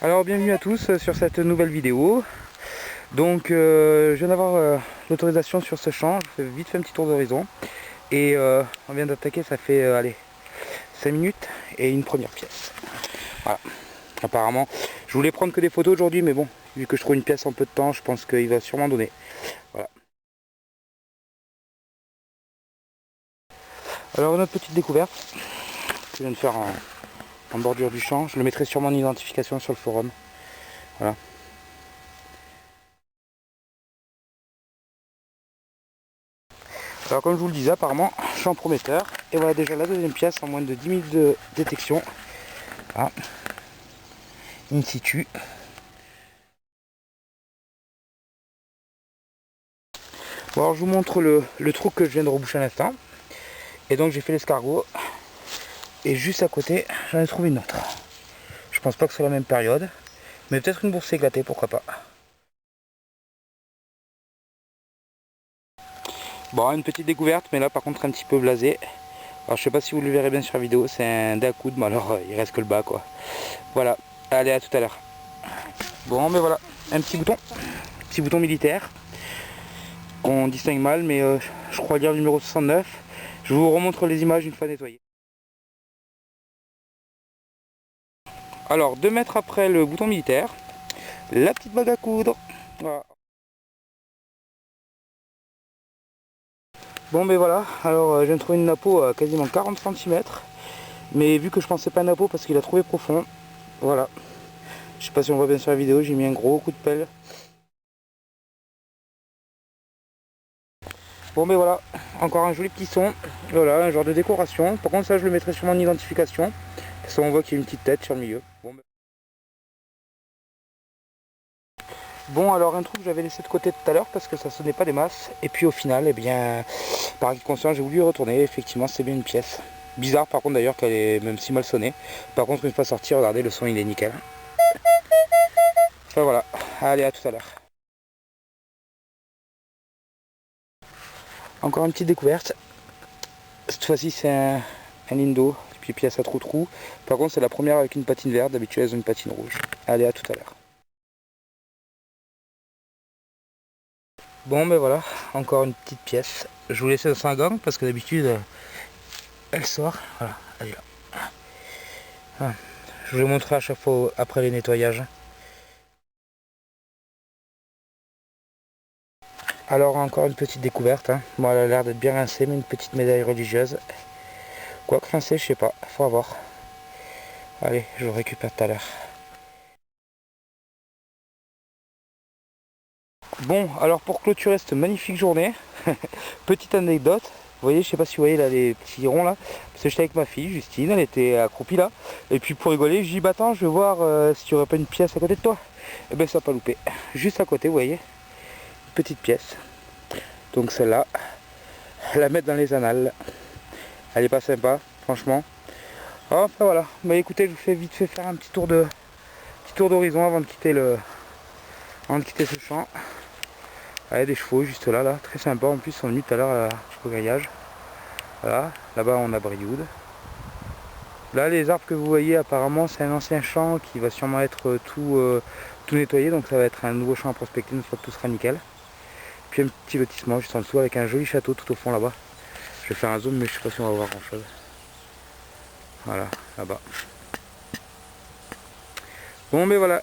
Alors bienvenue à tous sur cette nouvelle vidéo. Donc je viens d'avoir l'autorisation sur ce champ, je fais vite fait un petit tour d'horizon. Et on vient d'attaquer, ça fait allez, 5 minutes et une première pièce. Voilà, apparemment, je voulais prendre que des photos aujourd'hui, mais bon, vu que je trouve une pièce en peu de temps, je pense qu'il va sûrement donner. Voilà. Alors une autre petite découverte que je viens de faire en bordure du champ, je le mettrai sur mon identification sur le forum. Voilà. Alors comme je vous le disais, apparemment, champ prometteur. Et voilà déjà la deuxième pièce en moins de 10 minutes de détection. Voilà. In situ. Bon alors je vous montre le trou que je viens de reboucher à l'instant. Et donc j'ai fait l'escargot. Et juste à côté, j'en ai trouvé une autre. Je pense pas que c'est la même période. Mais peut-être une bourse éclatée, pourquoi pas. Bon, une petite découverte, mais là par contre un petit peu blasé. Alors je sais pas si vous le verrez bien sur la vidéo, c'est un dacoude, mais alors il reste que le bas quoi. Voilà, allez à tout à l'heure. Bon mais voilà, un petit bouton militaire. Qu'on distingue mal, mais je crois lire le numéro 69. Je vous remontre les images une fois nettoyées. Alors 2 mètres après le bouton militaire, la petite bague à coudre. Voilà. Bon mais voilà, alors je viens de trouver une napo à quasiment 40 cm. Mais vu que je pensais pas à napo parce qu'il a trouvé profond, voilà. Je sais pas si on voit bien sur la vidéo, j'ai mis un gros coup de pelle. Bon mais voilà, encore un joli petit son. Voilà, un genre de décoration. Par contre ça je le mettrai sur mon identification. Parce qu'on voit qu'il y a une petite tête sur le milieu. Bon alors un trou que j'avais laissé de côté tout à l'heure parce que ça sonnait pas des masses. Et puis au final, eh bien, par acquis de conscience, j'ai voulu y retourner. Effectivement c'est bien une pièce. Bizarre par contre d'ailleurs qu'elle est même si mal sonnée. Par contre une fois sortie, regardez, le son il est nickel. Enfin voilà, allez à tout à l'heure. Encore une petite découverte. Cette fois-ci c'est un lindo, puis pièce à trou. Par contre c'est la première avec une patine verte, d'habitude elles ont une patine rouge. Allez à tout à l'heure. Bon ben voilà, encore une petite pièce. Je vous laisse dans un gang parce que d'habitude elle sort. Voilà, elle est là. Voilà. Je vous le montrerai à chaque fois après les nettoyages. Alors encore une petite découverte. Hein. Bon, elle a l'air d'être bien rincée, mais une petite médaille religieuse. Quoi que rincée, je sais pas. Faut voir. Allez, je le récupère tout à l'heure. Bon, alors pour clôturer cette magnifique journée, petite anecdote. Vous voyez, je sais pas si vous voyez là les petits ronds là. Parce que j'étais avec ma fille, Justine, elle était accroupie là. Et puis pour rigoler, je dis bah attends, je vais voir s'il n'y aurait pas une pièce à côté de toi. Et ben ça n'a pas loupé. Juste à côté, vous voyez, une petite pièce. Donc celle-là, la mettre dans les annales. Elle est pas sympa, franchement. Enfin voilà. Bah écoutez, je vous fais vite fait faire un petit tour d'horizon avant de quitter ce champ. Il y a des chevaux juste là, très sympa. En plus, ils sont venus tout à l'heure jusqu'au grillage. Voilà, là-bas on a Brioude. Là, les arbres que vous voyez, apparemment, c'est un ancien champ qui va sûrement être tout nettoyé. Donc ça va être un nouveau champ à prospecter une fois que tout sera nickel. Puis un petit lotissement juste en dessous avec un joli château tout au fond là-bas. Je vais faire un zoom, mais je sais pas si on va voir grand chose. Voilà, là-bas. Bon, mais voilà.